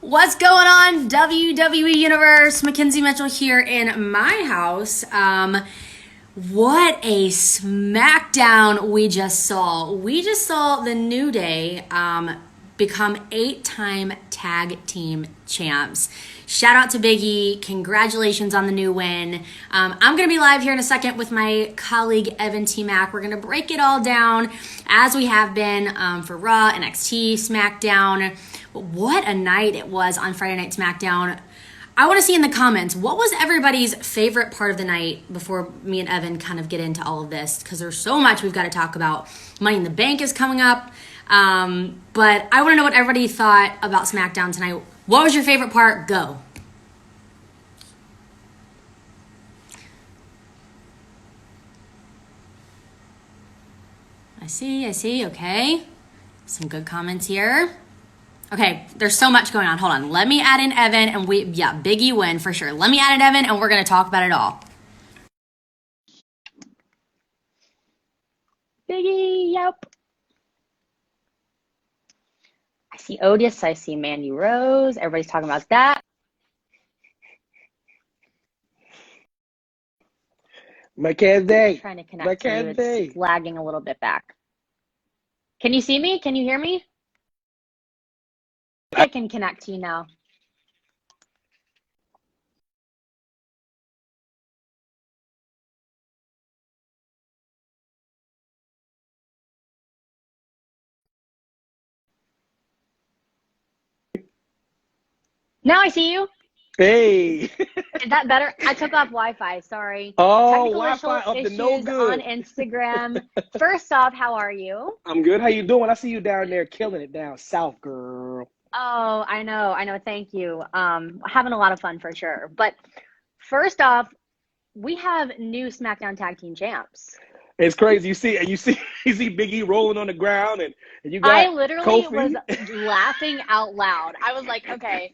What's going on, WWE Universe? Mackenzie Mitchell here in my house. What a smackdown we just saw. We just saw the New Day become 8-time tag team champs. Shout out to Big E. Congratulations on the new win. I'm going to be live here in a second with my colleague Evan T. Mack. We're going to break it all down as we have been for Raw, NXT, SmackDown. But what a night it was on Friday Night SmackDown. I want to see in the comments, what was everybody's favorite part of the night before me and Evan kind of get into all of this? Because there's so much we've got to talk about. Money in the Bank is coming up. But I want to know what everybody thought about SmackDown tonight. What was your favorite part? Go. I see. Okay. Some good comments here. Okay, there's so much going on. Hold on. Let me add in Evan and Big E win for sure. Let me add in Evan and we're going to talk about it all. Big E, yep. I see Otis. I see Mandy Rose. Everybody's talking about that. Mackenzie. Trying to connect to you. It's lagging a little bit back. Can you see me? Can you hear me? I can connect to you now. Now I see you. Hey. Is that better? I took off Wi-Fi. Sorry. Oh, Technical Wi-Fi up to issues no good. on Instagram. First off, how are you? I'm good. How you doing? I see you down there killing it down south, girl. Oh, I know. Thank you. Having a lot of fun for sure. But first off, we have new SmackDown Tag Team Champs. It's crazy. You see Big E rolling on the ground, and you I got literally was Kofi. laughing out loud. I was like, okay.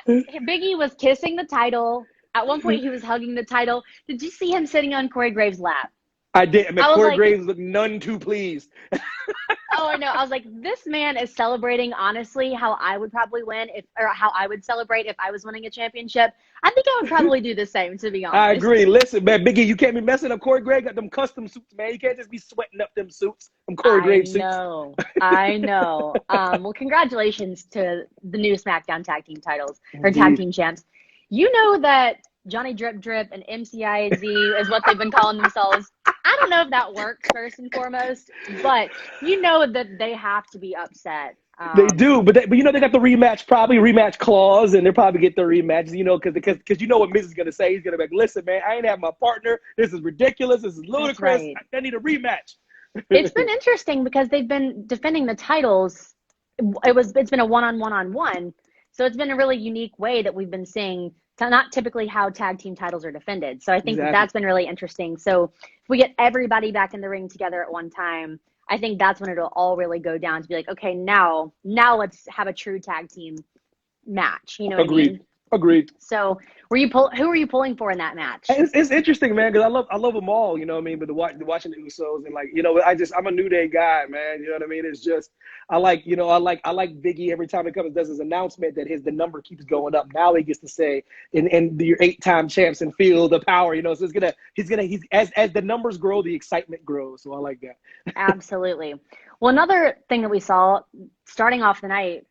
Big E was kissing the title. At one point, he was hugging the title. Did you see him sitting on Corey Graves' lap? I did. But I was Corey like, Graves looked none too pleased. oh, I know. I was like, this man is celebrating, honestly, how I would probably win or how I would celebrate if I was winning a championship. I think I would probably do the same, to be honest. I agree. Listen, man, Big E, you can't be messing up. Corey Graves got them custom suits, man. You can't just be sweating up them suits, them Corey Graves suits. I know. Well, congratulations to the new SmackDown Tag Team titles or Tag Indeed. Team Champs. You know that Johnny Drip Drip and MCIZ is what they've been calling themselves. I don't know if that works first and foremost, but you know that they have to be upset. They do, but you know they got the rematch clause, and they'll probably get the rematch, you know, because you know what Miz is gonna say. He's gonna be like, "Listen, man, I ain't have my partner. This is ridiculous. This is ludicrous. Right. I need a rematch." It's been interesting because they've been defending the titles. It's been a one-on-one-on-one, so it's been a really unique way that we've been seeing not typically how tag team titles are defended. So I think Exactly. that's been really interesting. So if we get everybody back in the ring together at one time, I think that's when it'll all really go down to be like, okay, now let's have a true tag team match. You know what I mean? Agreed. So who were you pulling for in that match? It's interesting, man, because I love them all, you know what I mean. But watching the Usos and like, you know, I'm a New Day guy, man. You know what I mean? It's just I like Big E every time he comes does his announcement that the number keeps going up. Now he gets to say and your 8-time champs and feel the power, you know. So he's as the numbers grow, the excitement grows. So I like that. Absolutely. Well, another thing that we saw starting off the night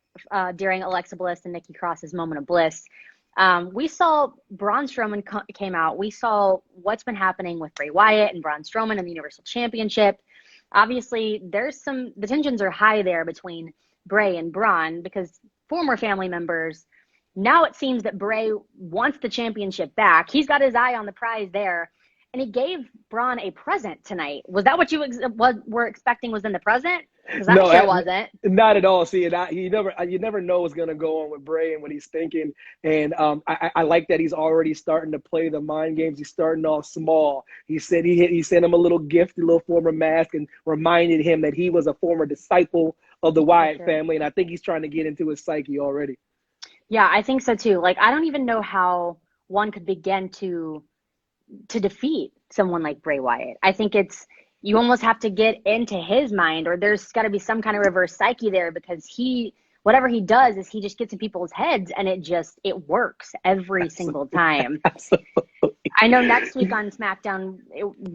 during Alexa Bliss and Nikki Cross's moment of bliss. We saw Braun Strowman came out. We saw what's been happening with Bray Wyatt and Braun Strowman and the Universal Championship. Obviously, the tensions are high there between Bray and Braun because former family members. Now it seems that Bray wants the championship back. He's got his eye on the prize there. And he gave Braun a present tonight. Was that what you were expecting was in the present? Because that sure wasn't. Not at all. See, you never know what's gonna go on with Bray and what he's thinking. And I like that he's already starting to play the mind games. He's starting off small. He said he sent him a little gift, a little former mask, and reminded him that he was a former disciple of the Wyatt family. And I think he's trying to get into his psyche already. Yeah, I think so too. Like, I don't even know how one could begin to defeat someone like Bray Wyatt. I think you almost have to get into his mind, or there's got to be some kind of reverse psyche there because he whatever he does is he just gets in people's heads, and it works every single time. Absolutely. I know next week on SmackDown,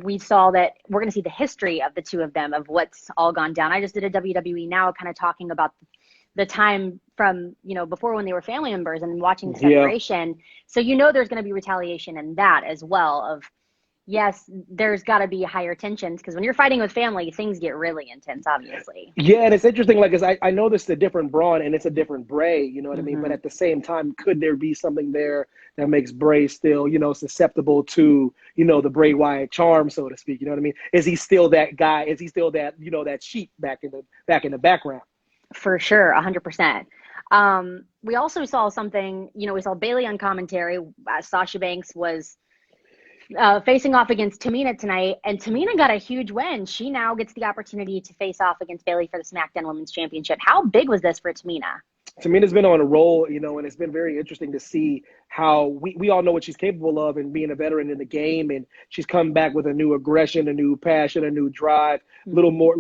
we saw that we're going to see the history of the two of them, of what's all gone down. I just did a WWE Now kind of talking about the time from, before when they were family members and watching the separation. So, there's going to be retaliation in that as well of, yes, there's got to be higher tensions, because when you're fighting with family, things get really intense, obviously. Yeah, and it's interesting, like, 'cause I noticed a different Braun and it's a different Bray, you know what I mean? But at the same time, could there be something there that makes Bray still, susceptible to, the Bray Wyatt charm, so to speak? You know what I mean? Is he still that guy? Is he still that, that sheep back in the background? For sure, 100%. We also saw something, we saw Bayley on commentary. Sasha Banks was facing off against Tamina tonight, and Tamina got a huge win. She now gets the opportunity to face off against Bayley for the SmackDown Women's Championship. How big was this for Tamina? Tamina's been on a roll, and it's been very interesting to see how we all know what she's capable of and being a veteran in the game, and she's come back with a new aggression, a new passion, a new drive, little more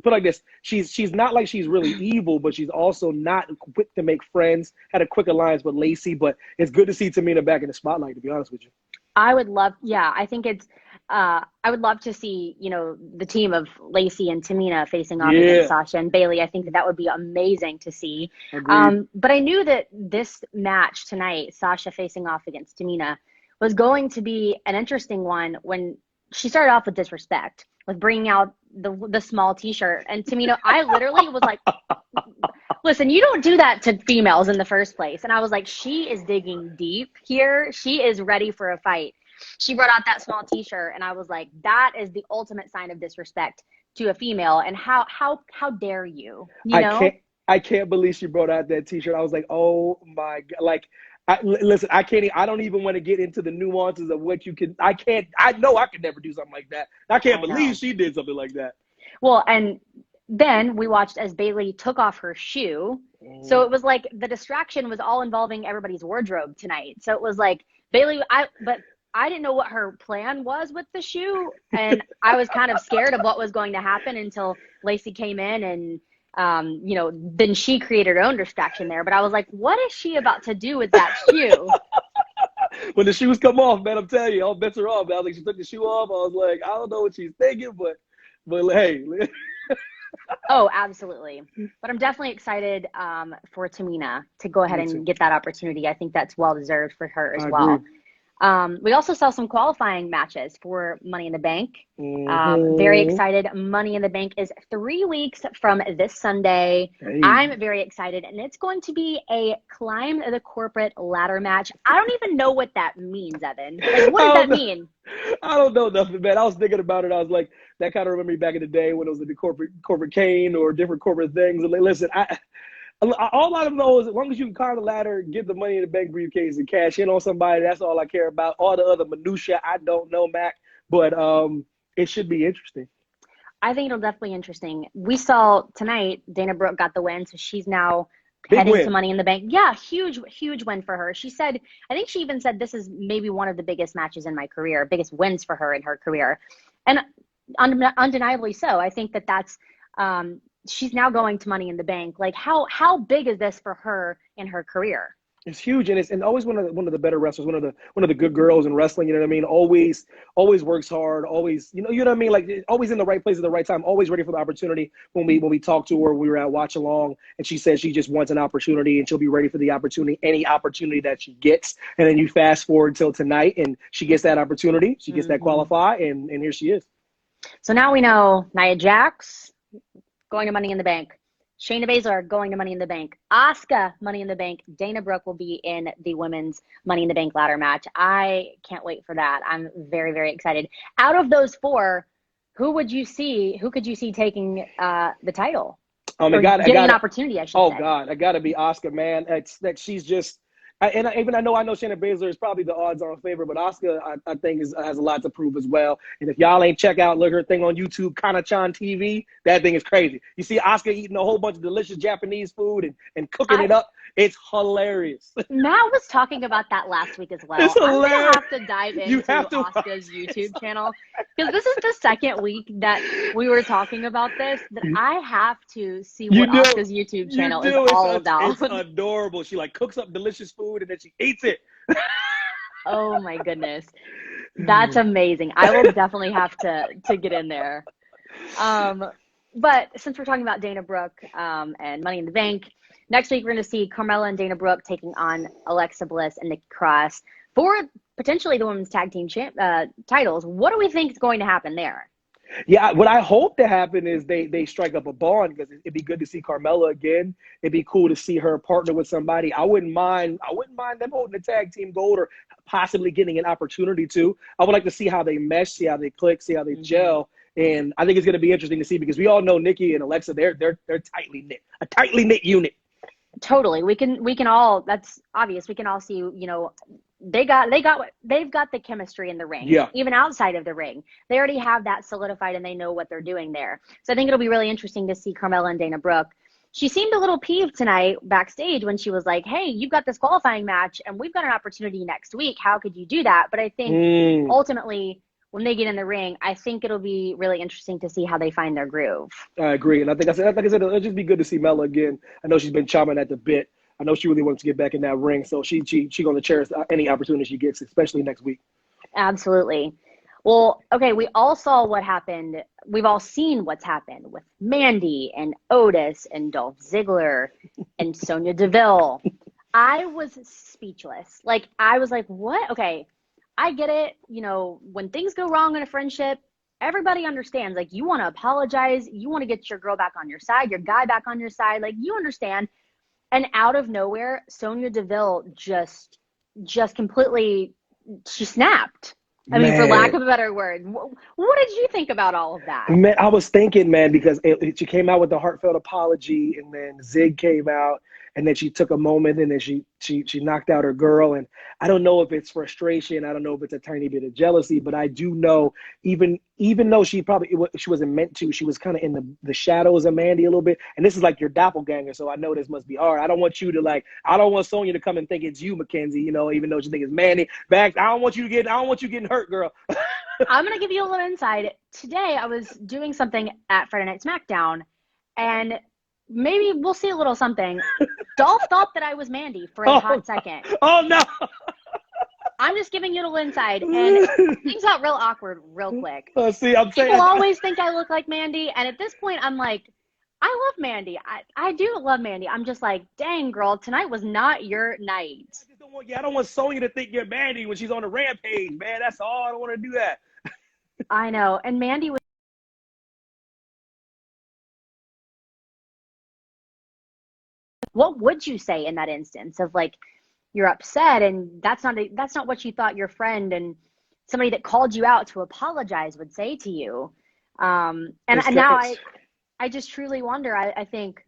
put like this, she's not like she's really evil, but she's also not quick to make friends. Had a quick alliance with Lacey, but it's good to see Tamina back in the spotlight, to be honest with you. I would love, I think it's, I would love to see, the team of Lacey and Tamina facing off against Sasha and Bayley. I think that would be amazing to see. But I knew that this match tonight, Sasha facing off against Tamina, was going to be an interesting one when she started off with disrespect, with bringing out the small t-shirt. And Tamina, I literally was like, listen, you don't do that to females in the first place. And I was like, she is digging deep here. She is ready for a fight. She brought out that small t-shirt, and I was like, that is the ultimate sign of disrespect to a female. And how dare you? I can't believe she brought out that t-shirt. I was like, oh my God. Like, listen, I don't even want to get into the nuances of what you can. I know I could never do something like that. I can't believe she did something like that. Well, and then we watched as Bayley took off her shoe. So it was like the distraction was all involving everybody's wardrobe tonight. So it was like Bayley, but I didn't know what her plan was with the shoe. And I was kind of scared of what was going to happen until Lacey came in and, then she created her own distraction there. But I was like, what is she about to do with that shoe? When the shoes come off, man, I'm telling you, all bets are off. I was like, she took the shoe off. I was like, I don't know what she's thinking, but hey. Oh, absolutely. But I'm definitely excited for Tamina to go ahead and get that opportunity. I think that's well deserved for her as well. Agree. We also saw some qualifying matches for Money in the Bank. Very excited. Money in the Bank is 3 weeks from this Sunday. Hey. I'm very excited, and it's going to be a climb the corporate ladder match. I don't even know what that means, Evan. Like, what does that mean? I don't know nothing, man. I was thinking about it. I was like, that kind of reminded me back in the day when it was the corporate cane or different corporate things. And like, listen, all I know is as long as you can climb the ladder, get the Money in the Bank briefcase and cash in on somebody, that's all I care about. All the other minutia, I don't know, Mac, but it should be interesting. I think it'll definitely be interesting. We saw tonight Dana Brooke got the win, so she's now heading to Money in the Bank. Yeah, huge win for her. She said, I think she even said this is maybe one of the biggest matches in my career, biggest wins for her in her career. And undeniably so. I think that's she's now going to Money in the Bank. Like, how big is this for her in her career? It's huge, and always one of the better wrestlers, one of the good girls in wrestling. You know what I mean? Always works hard. Always, you know what I mean? Like, always in the right place at the right time. Always ready for the opportunity. When we talked to her, we were at Watch Along, and she said she just wants an opportunity, and she'll be ready for the opportunity, any opportunity that she gets. And then you fast forward till tonight, and she gets that opportunity. She gets that qualify, and here she is. So now we know Nia Jax going to Money in the Bank. Shayna Baszler going to Money in the Bank. Asuka, Money in the Bank. Dana Brooke will be in the women's Money in the Bank ladder match. I can't wait for that. I'm very, very excited. Out of those four, who could you see taking the title? Getting an opportunity, I should say. Oh, God. I got to be Asuka, man. She's just – I know Shayna Baszler is probably the odds-on favorite, but Asuka, I think, has a lot to prove as well. And if y'all ain't check out, look her thing on YouTube, Kana-chan TV, that thing is crazy. You see Asuka eating a whole bunch of delicious Japanese food and cooking it up. It's hilarious. Matt was talking about that last week as well. It's I'm going to hilarious. have to dive You into have to Asuka's YouTube channel because this is the second week that we were talking about this, that I have to see You what do. Asuka's YouTube You channel is do. all about. It's adorable. She like cooks up delicious food and then she eats it. Oh my goodness. That's amazing. I will definitely have to get in there. But since we're talking about Dana Brooke and Money in the Bank, next week we're going to see Carmella and Dana Brooke taking on Alexa Bliss and Nikki Cross for potentially the women's tag team titles. What do we think is going to happen there? Yeah, what I hope to happen is they strike up a bond because it'd be good to see Carmella again. It'd be cool to see her partner with somebody. I wouldn't mind them holding the tag team gold or possibly getting an opportunity to. I would like to see how they mesh, see how they click, see how they gel. And I think it's going to be interesting to see because we all know Nikki and Alexa, they're tightly knit, a tightly knit unit. Totally. We can all, that's obvious. We can all see, they've got the chemistry in the ring. Yeah. Even outside of the ring. They already have that solidified and they know what they're doing there. So I think it'll be really interesting to see Carmella and Dana Brooke. She seemed a little peeved tonight backstage when she was like, hey, you've got this qualifying match and we've got an opportunity next week. How could you do that? But I think ultimately when they get in the ring, I think it'll be really interesting to see how they find their groove. I agree. And like I said, it'll just be good to see Mella again. I know she's been chomping at the bit. I know she really wants to get back in that ring. So she's going to cherish any opportunity she gets, especially next week. Absolutely. Well, okay, we all saw what happened. We've all seen what's happened with Mandy and Otis and Dolph Ziggler and Sonya Deville. I was speechless. Like, I was like, what? Okay, I get it. When things go wrong in a friendship, everybody understands. Like, you want to apologize. You want to get your girl back on your side, your guy back on your side. Like, you understand. And out of nowhere, Sonya Deville just completely, she snapped. I mean, for lack of a better word. What did you think about all of that? Man, I was thinking, man, because she came out with a heartfelt apology, and then Zig came out, and then she took a moment, and then she knocked out her girl. And I don't know if it's frustration. I don't know if it's a tiny bit of jealousy, but I do know even though she wasn't meant to, she was kind of in the shadows of Mandy a little bit. And this is like your doppelganger, so I know this must be hard. I don't want Sonya to come and think it's you, Mackenzie, even though she think it's Mandy. I don't want you getting hurt, girl. I'm going to give you a little insight. Today I was doing something at Friday Night SmackDown, and maybe we'll see a little something. Dolph thought that I was Mandy for a hot second. Oh, no. I'm just giving you a little insight, and things got real awkward real quick. See, I'm saying. People always think I look like Mandy, and at this point, I'm like, I love Mandy. I do love Mandy. I'm just like, dang, girl, tonight was not your night. I don't want Sonya to think you're Mandy when she's on a rampage, man. That's all. I don't want to do that. I know, and Mandy was. What would you say in that instance of like you're upset and that's not what you thought your friend and somebody that called you out to apologize would say to you? And now I just truly wonder. I think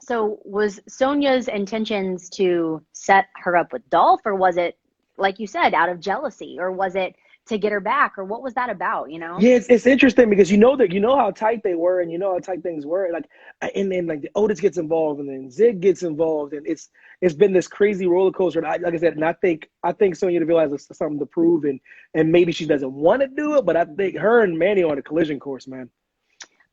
so. Was Sonya's intentions to set her up with Dolph, or was it, like you said, out of jealousy, or was it to get her back, or what was that about? Yeah, it's interesting because how tight they were, and how tight things were. Like, and then like the Otis gets involved, and then Zig gets involved, and it's been this crazy roller coaster. And like I said, and I think Sonya Deville has something to prove, and maybe she doesn't want to do it, but I think her and Manny are on a collision course, man.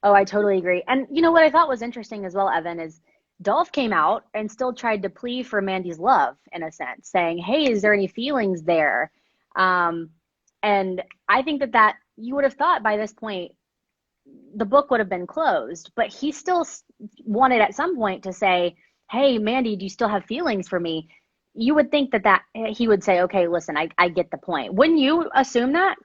Oh, I totally agree. And what I thought was interesting as well, Evan, is Dolph came out and still tried to plead for Mandy's love in a sense, saying, "Hey, is there any feelings there?" And I think that you would have thought by this point the book would have been closed, but he still wanted at some point to say, "Hey, Mandy, do you still have feelings for me?" You would think that he would say, "Okay, listen, I get the point." Wouldn't you assume that?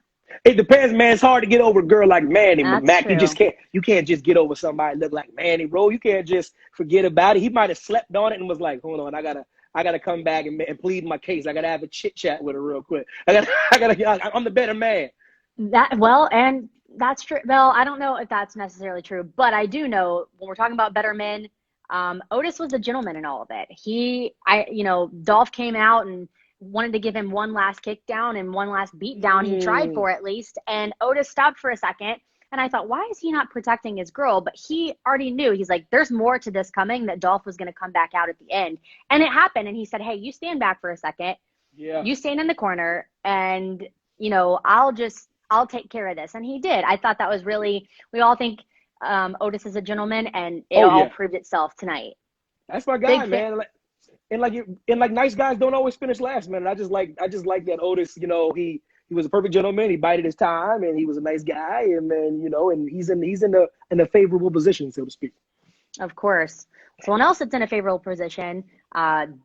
It depends, man. It's hard to get over a girl like Mandy. Mac, true. You can't just get over somebody look like Mandy, bro. You can't just forget about it. He might have slept on it and was like, "Hold on, I gotta come back and plead my case. I gotta have a chit chat with her real quick. I'm the better man." And that's true. Well, I don't know if that's necessarily true, but I do know when we're talking about better men, Otis was the gentleman in all of it. Dolph came out and wanted to give him one last kick down and one last beat down. He tried for at least, and Otis stopped for a second. And I thought, why is he not protecting his girl? But he already knew. He's like, there's more to this coming, that Dolph was going to come back out at the end. And it happened. And he said, hey, you stand back for a second. Yeah. You stand in the corner and, you know, I'll take care of this. And he did. I thought that was really, we all think Otis is a gentleman, and it all proved itself tonight. That's my guy, man. Like nice guys don't always finish last, man. And I just like that Otis, you know, he was a perfect gentleman. He bided his time, and he was a nice guy. And then, you know, and he's in a favorable position, so to speak. Of course. Someone else that's in a favorable position,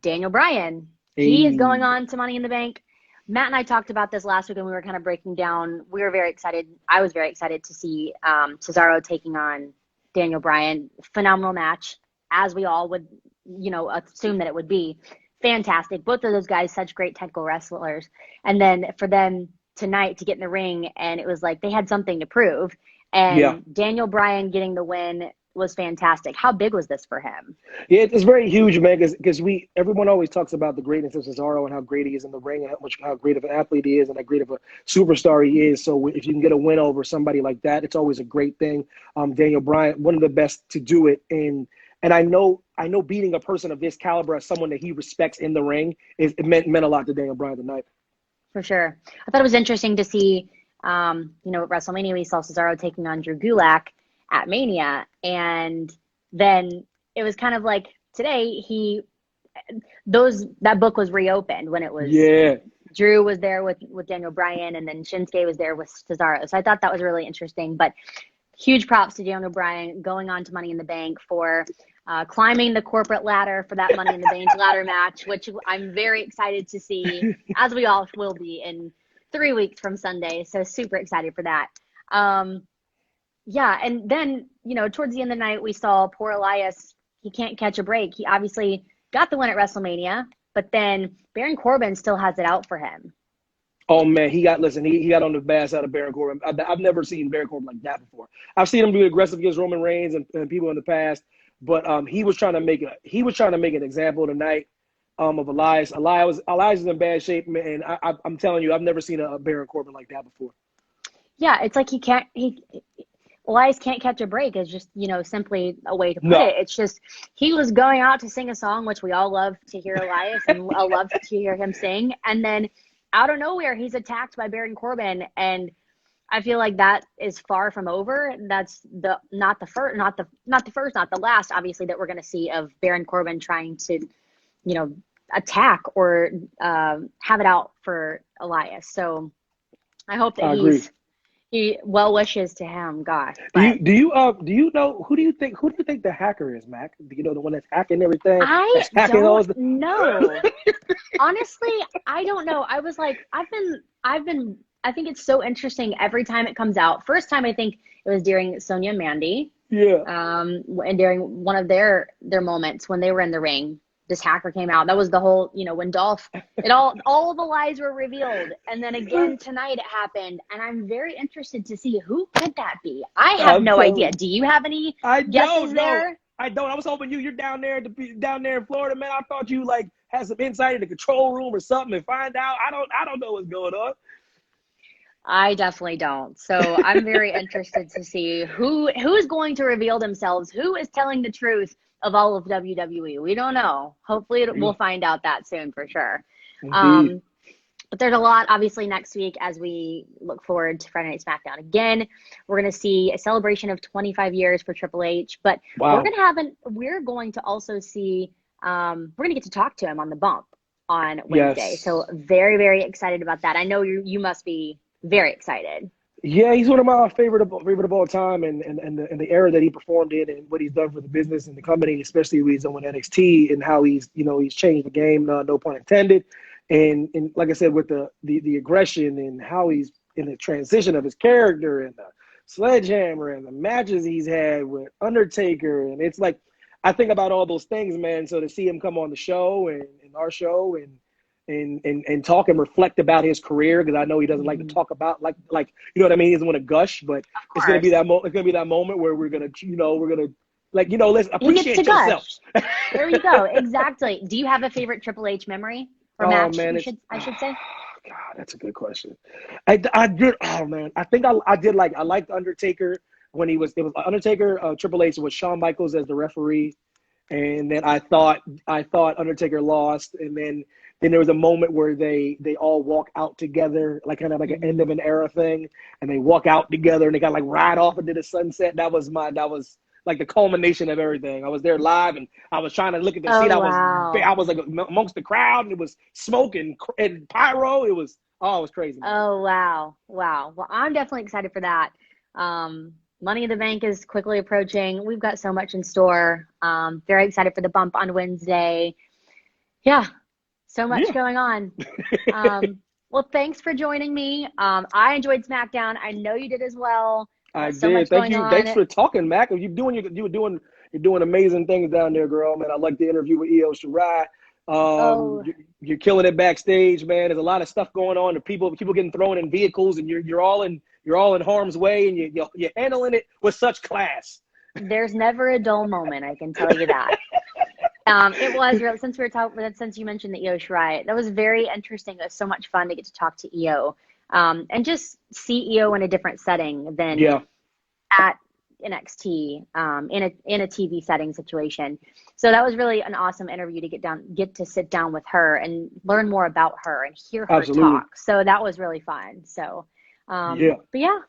Daniel Bryan. He is going on to Money in the Bank. Matt and I talked about this last week, and we were kind of breaking down. We were very excited. I was very excited to see Cesaro taking on Daniel Bryan. Phenomenal match, as we all would, you know, assume that it would be. Fantastic. Both of those guys, such great technical wrestlers. And then for them tonight to get in the ring, and it was like they had something to prove. And Daniel Bryan getting the win was fantastic. How big was this for him? Yeah, it's very huge, man, because everyone always talks about the greatness of Cesaro and how great he is in the ring and how great of an athlete he is and how great of a superstar he is. So if you can get a win over somebody like that, it's always a great thing. Daniel Bryan, one of the best to do it. And I know beating a person of this caliber as someone that he respects in the ring, it meant a lot to Daniel Bryan tonight. For sure. I thought it was interesting to see, you know, at WrestleMania, we saw Cesaro taking on Drew Gulak at Mania. And then it was kind of like today, that book was reopened when it was Drew was there with Daniel Bryan, and then Shinsuke was there with Cesaro. So I thought that was really interesting. But huge props to Daniel Bryan going on to Money in the Bank for climbing the corporate ladder for that Money in the Bank ladder match, which I'm very excited to see, as we all will be in 3 weeks from Sunday. So super excited for that. Yeah, and then, you know, towards the end of the night, we saw poor Elias. He can't catch a break. He obviously got the win at WrestleMania, but then Baron Corbin still has it out for him. Oh, man, he got on the bad side of Baron Corbin. I've never seen Baron Corbin like that before. I've seen him be aggressive against Roman Reigns and people in the past, but he was trying to make an example tonight of Elias. Elias is in bad shape, man, and I'm telling you, I've never seen a Baron Corbin like that before. Yeah, it's like Elias can't catch a break is just, you know, simply a way to put it. It's just, he was going out to sing a song, which we all love to hear Elias and I love to hear him sing. And then out of nowhere, he's attacked by Baron Corbin. And I feel like that is far from over. That's not the last, obviously, that we're going to see of Baron Corbin trying to, you know, attack or have it out for Elias. So I hope that well wishes to him, gosh. Do you know who do you think the hacker is, Mac? Do you know the one that's hacking everything? I don't know. Honestly, I don't know. I was like, I think it's so interesting every time it comes out. First time I think it was during Sonya and Mandy. Yeah. And during one of their moments when they were in the ring. This hacker came out. That was the whole, you know, when Dolph, all the lies were revealed. And then again tonight it happened. And I'm very interested to see who could that be. I have no idea. Do you have any guesses there? I don't. I was hoping you're down there in Florida, man. I thought you like had some insight in the control room or something and find out. I don't know what's going on. I definitely don't. So I'm very interested to see who's going to reveal themselves, who is telling the truth of all of WWE. We don't know. Hopefully we'll find out that soon for sure. But there's a lot, obviously, next week as we look forward to Friday Night SmackDown again. We're going to see a celebration of 25 years for Triple H, but we're going to also see, we're going to get to talk to him on the bump on Wednesday. Yes. So very, very excited about that. I know you must be very excited. Yeah, he's one of my favorite of all time, and the era that he performed in, and what he's done for the business and the company, especially with his own NXT and how he's changed the game, no pun intended, and like I said, with the aggression and how he's in the transition of his character and the sledgehammer and the matches he's had with Undertaker, and it's like I think about all those things, man. So to see him come on the show and our show and talk and reflect about his career, because I know he doesn't like to talk about like you know what I mean. He doesn't want to gush, but it's gonna be that moment where we're gonna let's appreciate yourself. There you go. Exactly. Do you have a favorite Triple H memory or match? Man, I should say. God, that's a good question. I did. Oh man, I think I did like I liked Undertaker when it was Undertaker, Triple H with Shawn Michaels as the referee, and then I thought Undertaker lost, and then there was a moment where they all walk out together, like kind of like an end of an era thing, and they walk out together and they got like ride off into the sunset. That was like the culmination of everything. I was there live, and I was trying to look at the seat. Oh, I wow. was like amongst the crowd, and it was smoke and pyro. It was crazy, man. Oh, wow. Wow. Well, I'm definitely excited for that. Money in the Bank is quickly approaching. We've got so much in store. Very excited for the bump on Wednesday. Yeah, so much Yeah. going on. Well, thanks for joining me. I enjoyed SmackDown. I know you did as well. I So did. much Thank going you. on. Thanks for talking, Mac. You're doing amazing things down there, girl. Man, I like the interview with Io Shirai. Oh, You're killing it backstage, man. There's a lot of stuff going on. The people getting thrown in vehicles, and you're all in harm's way, and you're handling it with such class. there's never a dull moment, I can tell you that. It was real since you mentioned the Io Shirai, that was very interesting. It was so much fun to get to talk to Io, and just see Io in a different setting than Yeah, at NXT, in a TV setting situation. So that was really an awesome interview to get to sit down with her and learn more about her and hear her absolutely. talk. So that was really fun. So, Yeah, but yeah.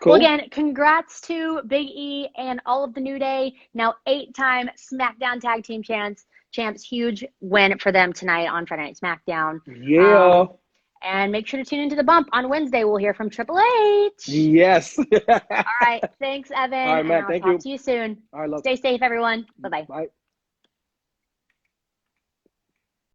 Well, cool. again, congrats to Big E and all of the New Day, now 8-time SmackDown Tag Team champs. Huge win for them tonight on Friday Night SmackDown. Yeah. And make sure to tune into the bump on Wednesday. We'll hear from Triple H. Yes. All right. Thanks, Evan. All right, And Mac. I'll Thank talk you. to you soon. All right, love. Stay safe, everyone. Bye-bye. Bye.